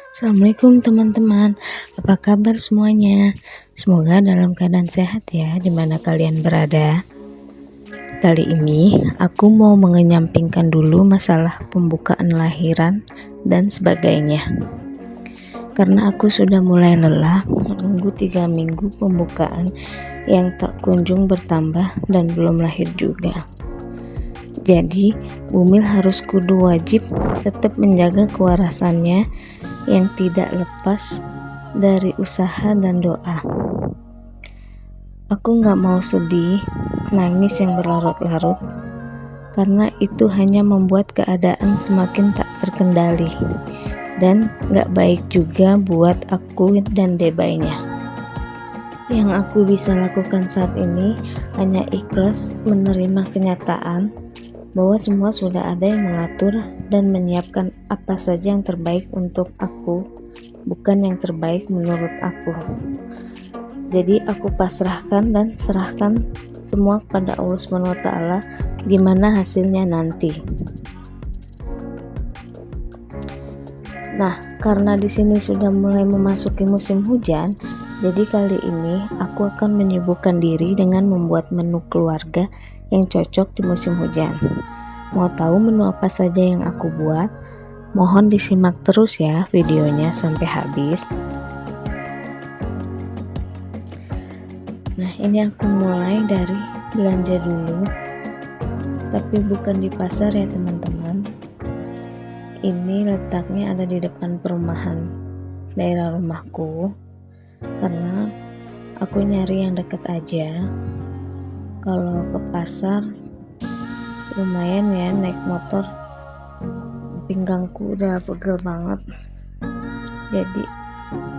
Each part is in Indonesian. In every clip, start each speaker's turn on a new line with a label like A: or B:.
A: Assalamualaikum teman-teman, apa kabar semuanya? Semoga dalam keadaan sehat ya, dimana kalian berada. Kali ini aku mau mengenyampingkan dulu masalah pembukaan lahiran dan sebagainya. Karena aku sudah mulai lelah menunggu 3 minggu pembukaan yang tak kunjung bertambah dan belum lahir juga. Jadi, Bumil harus kudu wajib tetap menjaga kewarasannya yang tidak lepas dari usaha dan doa. Aku gak mau sedih, nangis yang berlarut-larut, karena itu hanya membuat keadaan semakin tak terkendali, dan gak baik juga buat aku dan debaynya. Yang aku bisa lakukan saat ini hanya ikhlas menerima kenyataan bahwa semua sudah ada yang mengatur dan menyiapkan apa saja yang terbaik untuk aku, bukan yang terbaik menurut aku. Jadi aku pasrahkan dan serahkan semua kepada Allah SWT, gimana hasilnya nanti. Nah, karena di sini sudah mulai memasuki musim hujan, jadi kali ini aku akan menyibukkan diri dengan membuat menu keluarga yang cocok di musim hujan. Mau tahu menu apa saja yang aku buat? Mohon disimak terus ya videonya sampai habis. Nah, ini aku mulai dari belanja dulu, tapi bukan di pasar ya teman-teman. Ini letaknya ada di depan perumahan daerah rumahku, karena aku nyari yang dekat aja. Kalau ke pasar lumayan ya, naik motor pinggangku udah pegel banget, jadi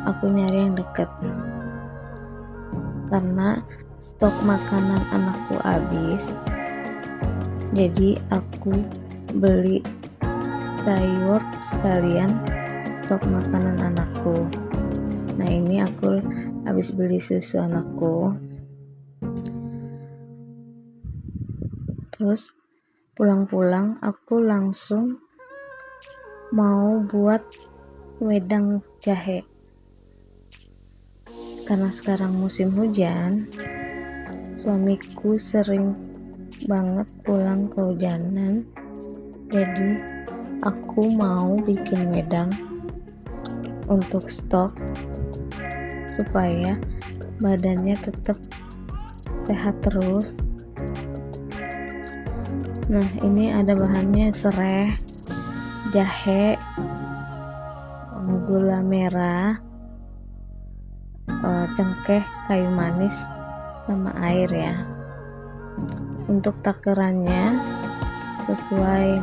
A: aku nyari yang dekat. Karena stok makanan anakku habis, jadi aku beli sayur sekalian stok makanan anakku. Nah, ini aku habis beli susu anakku, terus pulang-pulang aku langsung mau buat wedang jahe. Karena sekarang musim hujan, suamiku sering banget pulang kehujanan, jadi aku mau bikin wedang untuk stok supaya badannya tetap sehat terus. Nah, ini ada bahannya: serai, jahe, gula merah, cengkeh, kayu manis, sama air ya. Untuk takarannya sesuai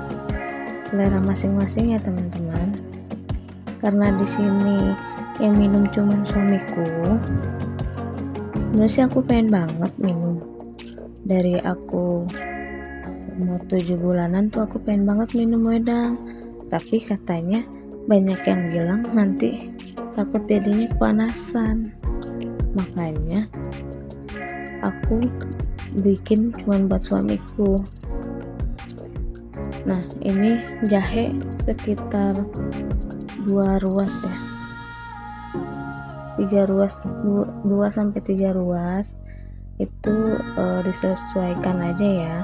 A: selera masing-masing ya teman-teman. Karena di sini yang minum cuman suamiku, sebenarnya sih aku pengen banget minum. Dari aku umur 7 bulanan tuh aku pengen banget minum wedang, tapi katanya banyak yang bilang nanti takut jadinya kepanasan, makanya aku bikin cuman buat suamiku. Nah, ini jahe sekitar 2 ruas ya, 3 ruas, 2-3 ruas itu disesuaikan aja ya,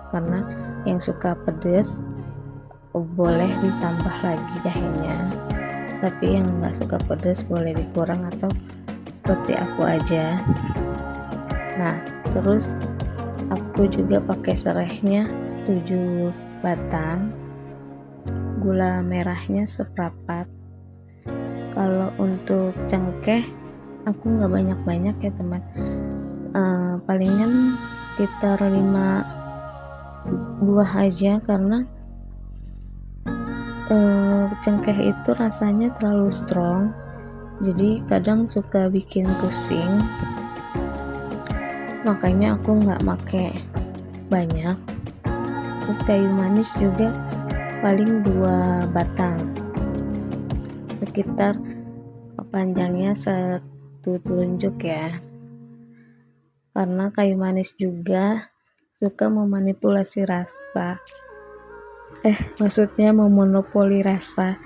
A: karena yang suka pedas boleh ditambah lagi jahenya, tapi yang nggak suka pedas boleh dikurang atau seperti aku aja. Nah, terus aku juga pakai serainya 7 batang, gula merahnya seprapat. Kalau untuk cengkeh aku nggak banyak-banyak ya teman, palingan sekitar 5 buah aja, karena cengkeh itu rasanya terlalu strong, jadi kadang suka bikin pusing, makanya aku nggak make banyak. Terus kayu manis juga paling 2 batang, sekitar panjangnya 1 telunjuk ya, karena kayu manis juga suka memanipulasi rasa, maksudnya memonopoli rasa.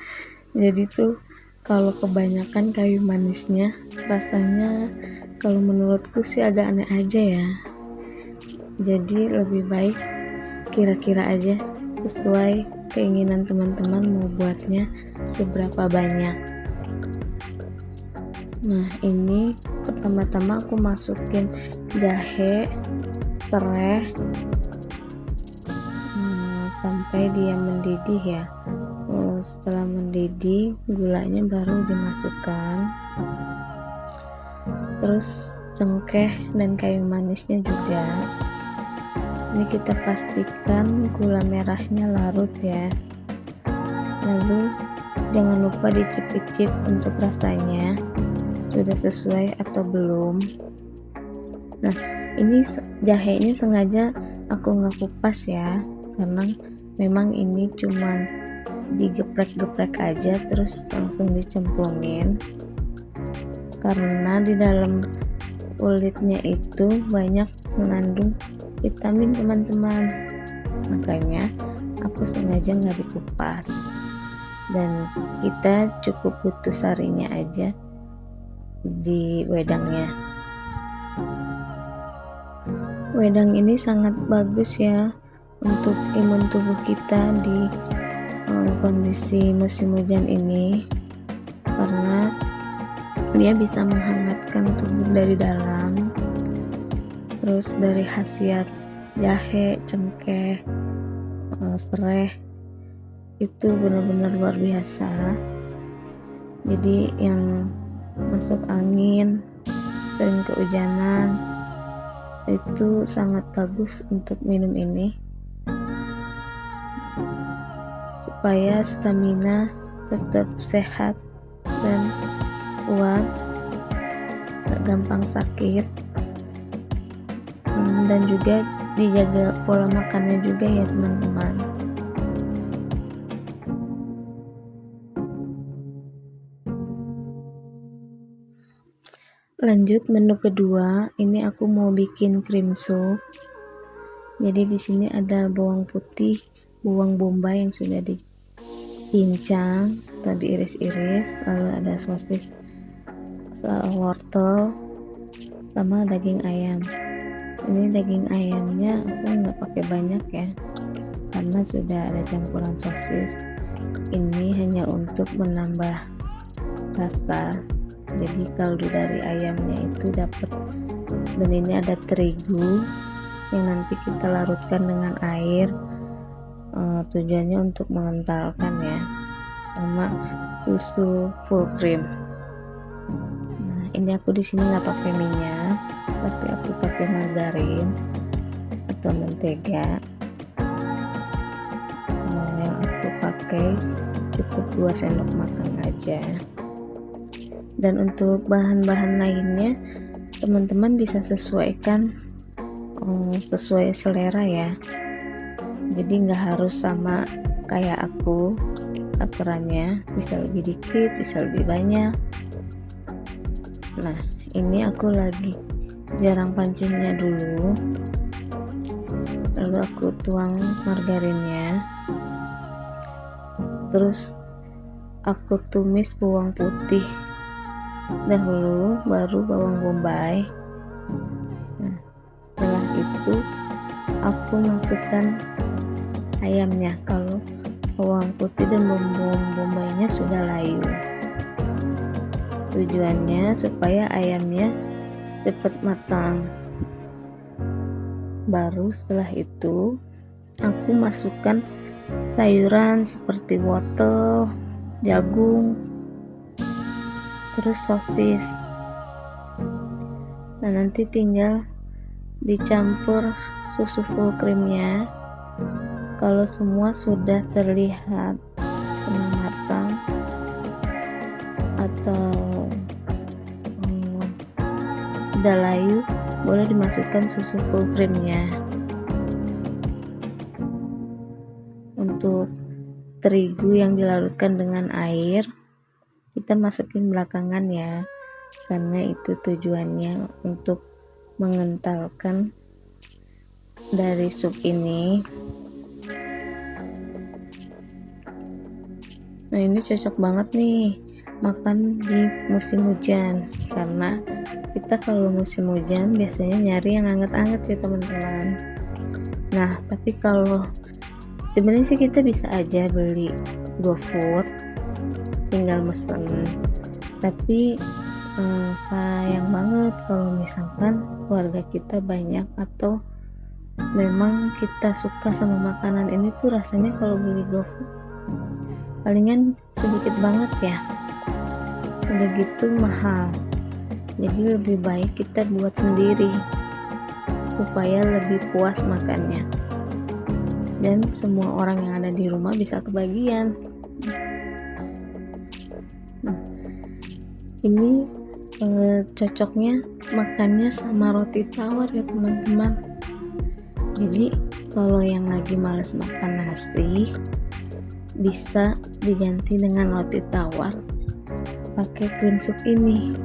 A: Jadi tuh Kalau kebanyakan kayu manisnya, rasanya kalau menurutku sih agak aneh aja ya. Jadi lebih baik kira-kira aja sesuai keinginan teman-teman mau buatnya seberapa banyak. Nah, ini pertama-tama aku masukin jahe, serai, sampai dia mendidih ya. Setelah mendidih, gulanya baru dimasukkan, terus cengkeh dan kayu manisnya juga. Ini kita pastikan gula merahnya larut ya. Lalu jangan lupa dicicip-icip untuk rasanya sudah sesuai atau belum. Nah, ini jahenya sengaja aku nggak kupas ya, karena memang ini cuman digeprek-geprek aja terus langsung dicemplungin, karena di dalam kulitnya itu banyak mengandung vitamin teman-teman, makanya aku sengaja nggak dikupas. Dan kita cukup butuh sarinya aja di wedangnya. Wedang ini sangat bagus ya untuk imun tubuh kita di kondisi musim hujan ini, karena dia bisa menghangatkan tubuh dari dalam. Terus dari khasiat jahe, cengkeh, serai itu benar-benar luar biasa. Jadi yang masuk angin, sering kehujanan, itu sangat bagus untuk minum ini supaya stamina tetap sehat dan kuat, gak gampang sakit, dan juga dijaga pola makannya juga ya teman-teman. Lanjut menu kedua, ini aku mau bikin cream soup. Jadi di sini ada bawang putih, bawang bombay yang sudah dicincang atau diiris-iris, lalu ada sosis, wortel, sama daging ayam. Ini daging ayamnya aku nggak pakai banyak ya, karena sudah ada campuran sosis. Ini hanya untuk menambah rasa. Jadi kaldu dari ayamnya itu dapat. Dan ini ada terigu yang nanti kita larutkan dengan air, tujuannya untuk mengentalkan ya, sama susu full cream. Nah, ini aku di sini nggak pakai minyak, tapi aku pakai margarin atau mentega. Yang aku pakai cukup 2 sendok makan aja. Dan untuk bahan-bahan lainnya teman-teman bisa sesuaikan sesuai selera ya. Jadi nggak harus sama kayak aku takarannya, bisa lebih dikit, bisa lebih banyak. Nah, ini aku lagi jarang pancingnya dulu, lalu aku tuang margarinnya, terus aku tumis bawang putih dahulu, baru bawang bombay. Nah, setelah itu aku masukkan ayamnya. Kalau bawang putih dan bawang bombaynya sudah layu, tujuannya supaya ayamnya cepat matang. Baru setelah itu aku masukkan sayuran seperti wortel, jagung, terus sosis. Nah, nanti tinggal dicampur susu full creamnya. Kalau semua sudah terlihat setengah matang atau udah layu, boleh dimasukkan susu full creamnya. Untuk terigu yang dilarutkan dengan air kita masukin belakangan ya, karena itu tujuannya untuk mengentalkan dari sup ini. Nah, ini cocok banget nih makan di musim hujan, karena kita kalau musim hujan biasanya nyari yang anget-anget ya teman-teman. Nah, tapi kalau sebenarnya sih kita bisa aja beli GoFood, tinggal mesen. Tapi sayang banget kalau misalkan keluarga kita banyak atau memang kita suka sama makanan ini tuh rasanya kalau beli GoFood palingan sedikit banget ya, udah gitu mahal. Jadi lebih baik kita buat sendiri supaya lebih puas makannya dan semua orang yang ada di rumah bisa kebagian. Nah, ini cocoknya makannya sama roti tawar ya teman-teman. Jadi kalau yang lagi males makan nasi bisa diganti dengan roti tawar pakai cream soup ini,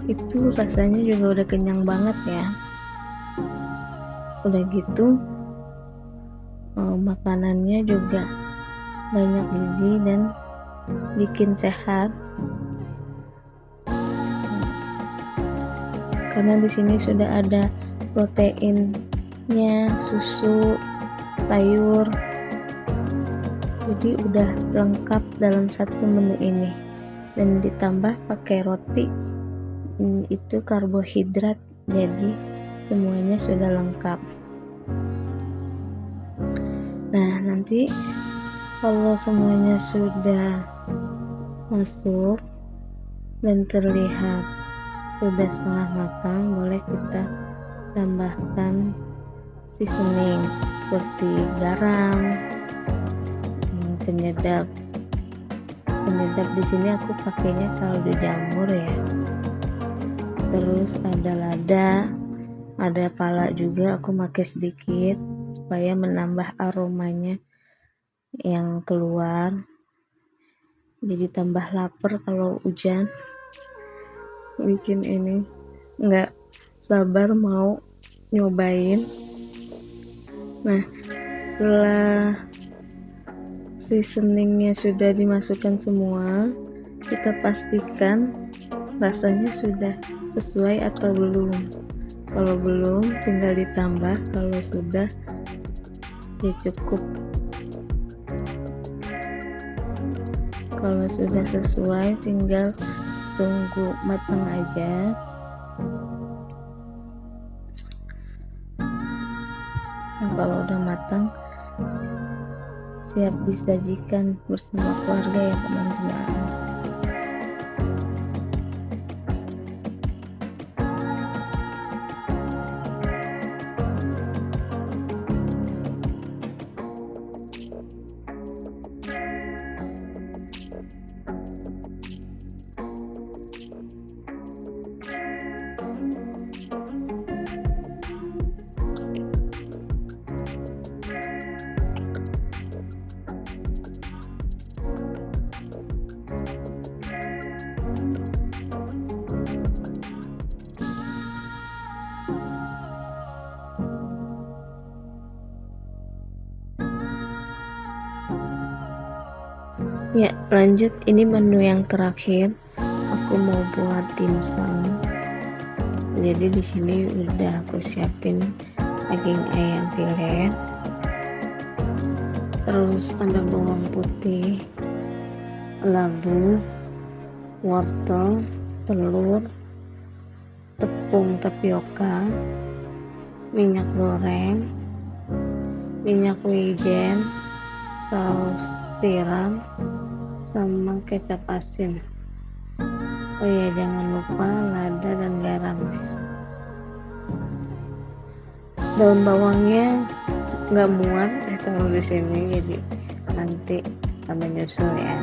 A: itu rasanya juga udah kenyang banget ya. Udah gitu makanannya juga banyak gizi dan bikin sehat, karena di sini sudah ada proteinnya, susu, sayur, jadi udah lengkap dalam satu menu ini. Dan ditambah pakai roti, itu karbohidrat, jadi semuanya sudah lengkap. Nah, nanti kalau semuanya sudah masuk dan terlihat sudah setengah matang, boleh kita tambahkan seasoning seperti garam, penyedap di sini aku pakainya kaldu jamur ya. Terus ada lada, ada pala juga aku pakai sedikit supaya menambah aromanya yang keluar. Jadi tambah lapar kalau hujan. Bikin ini nggak sabar mau nyobain. Nah, setelah seasoningnya sudah dimasukkan semua, kita pastikan rasanya sudah sesuai atau belum. Kalau belum tinggal ditambah, kalau sudah ya cukup. Kalau sudah sesuai tinggal tunggu matang aja. Nah, kalau udah matang siap disajikan bersama keluarga ya teman-teman. Ya, lanjut, ini menu yang terakhir. Aku mau buat dimsum. Jadi di sini udah aku siapin daging ayam filet. Terus ada bawang putih, labu, wortel, telur, tepung tapioka, minyak goreng, minyak wijen, saus tiram, sama kecap asin. Oh iya, jangan lupa lada dan garam. Daun bawangnya nggak muat ditaruh di sini, jadi nanti tambah nyusul ya.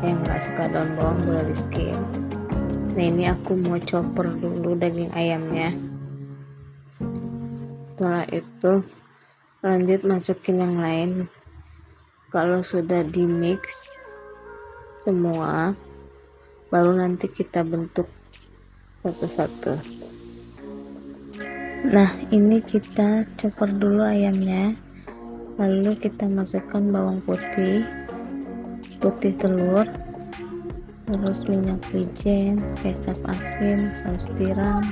A: Yang nggak suka daun bawang boleh di skip. Nah, ini aku mau chopper dulu daging ayamnya. Setelah itu lanjut masukin yang lain. Kalau sudah di mix semua, baru nanti kita bentuk satu-satu. Nah, ini kita chopper dulu ayamnya, lalu kita masukkan bawang putih, telur, terus minyak wijen, kecap asin, saus tiram,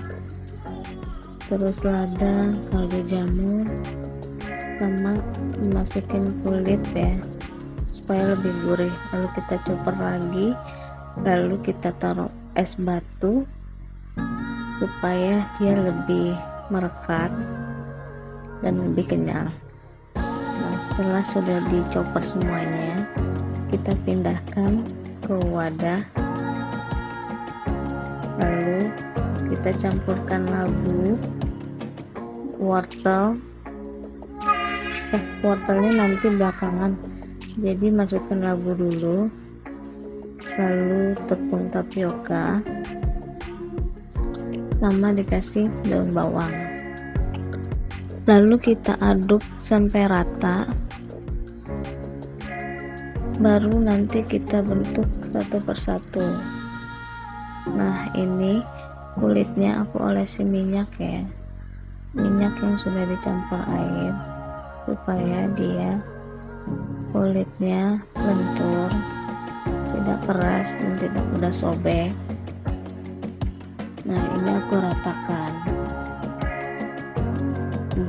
A: terus lada, kaldu jamur, sama masukin kulit ya supaya lebih gurih. Lalu kita chopper lagi, lalu kita taruh es batu supaya dia lebih merekat dan lebih kenyal. Nah, setelah sudah dichopper semuanya, kita pindahkan ke wadah, lalu kita campurkan labu, wortelnya nanti belakangan, jadi masukkan labu dulu, lalu tepung tapioka, sama dikasih daun bawang, lalu kita aduk sampai rata, baru nanti kita bentuk satu persatu. Nah, ini kulitnya aku olesi minyak ya, minyak yang sudah dicampur air supaya dia kulitnya lentur, tidak keras dan tidak mudah sobek. Nah, ini aku ratakan,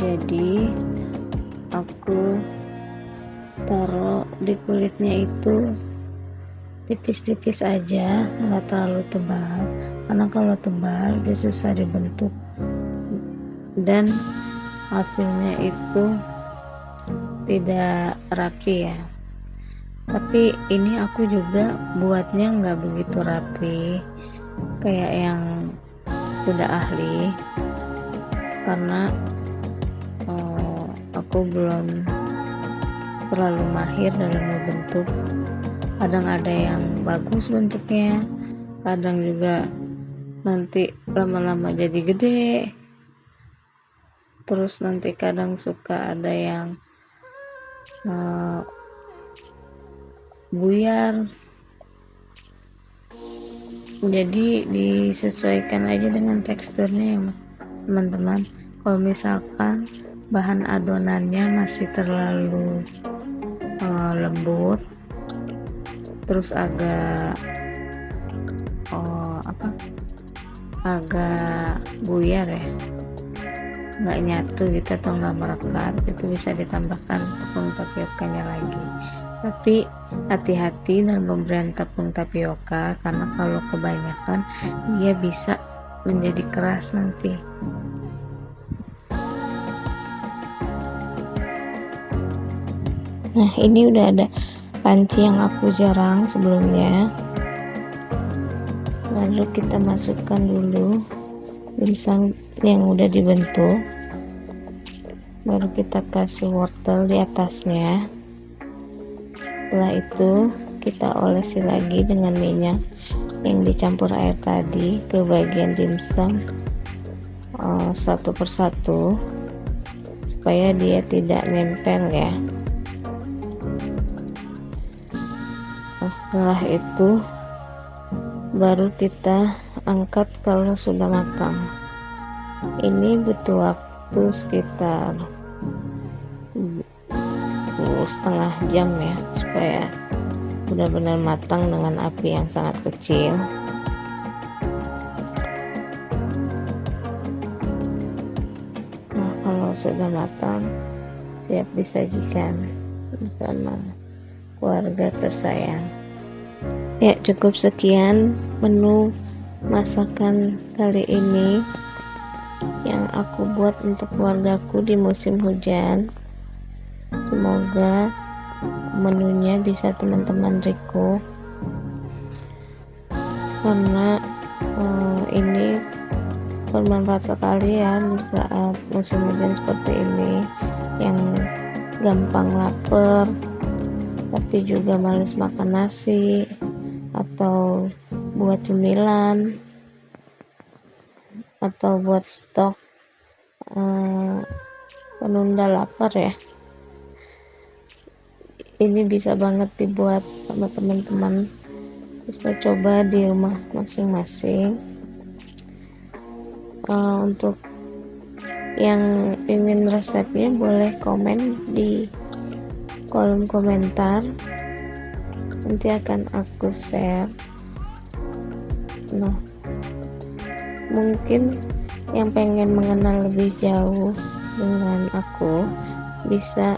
A: jadi aku taruh di kulitnya itu tipis-tipis aja, nggak terlalu tebal, karena kalau tebal dia susah dibentuk dan hasilnya itu tidak rapi ya. Tapi ini aku juga buatnya nggak begitu rapi kayak yang sudah ahli, karena aku belum terlalu mahir dalam membentuk. Kadang ada yang bagus bentuknya, kadang juga nanti lama-lama jadi gede, terus nanti kadang suka ada yang buyar. Jadi disesuaikan aja dengan teksturnya ya teman-teman. Kalau misalkan bahan adonannya masih terlalu lembut, terus agak agak buyar ya, nggak nyatu gitu atau nggak merekat, itu bisa ditambahkan tepung tapiokanya lagi. Tapi hati-hati dalam pemberian tepung tapioka, karena kalau kebanyakan dia bisa menjadi keras nanti. Nah, ini udah ada panci yang aku jarang sebelumnya, lalu kita masukkan dulu dimsum yang udah dibentuk, baru kita kasih wortel di atasnya. Setelah itu kita olesi lagi dengan minyak yang dicampur air tadi ke bagian dimsum satu persatu supaya dia tidak nempel ya. Setelah itu baru kita angkat kalau sudah matang. Ini butuh waktu sekitar setengah jam ya, supaya benar-benar matang dengan api yang sangat kecil. Nah, kalau sudah matang, siap disajikan bersama keluarga tersayang. Ya, cukup sekian menu masakan kali ini yang aku buat untuk keluargaku di musim hujan. Semoga menunya bisa teman-teman request, karena ini bermanfaat sekali ya di saat musim hujan seperti ini, yang gampang lapar tapi juga males makan nasi, atau buat cemilan, atau buat stok penunda lapar ya. Ini bisa banget dibuat sama teman-teman, bisa coba di rumah masing-masing. Untuk yang ingin resepnya boleh komen di kolom komentar, nanti akan aku share Nah, mungkin yang pengen mengenal lebih jauh dengan aku bisa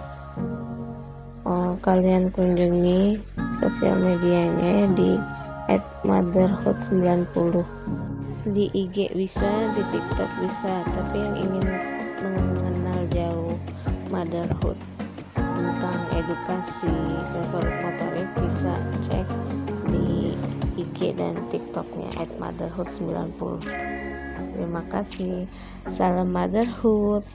A: kalian kunjungi sosial medianya di @motherhood90. Di IG bisa, di TikTok bisa, tapi yang ingin mengenal jauh motherhood tentang edukasi sensorik motorik bisa cek di IG dan TikToknya @motherhood90. Terima kasih. Salam motherhood.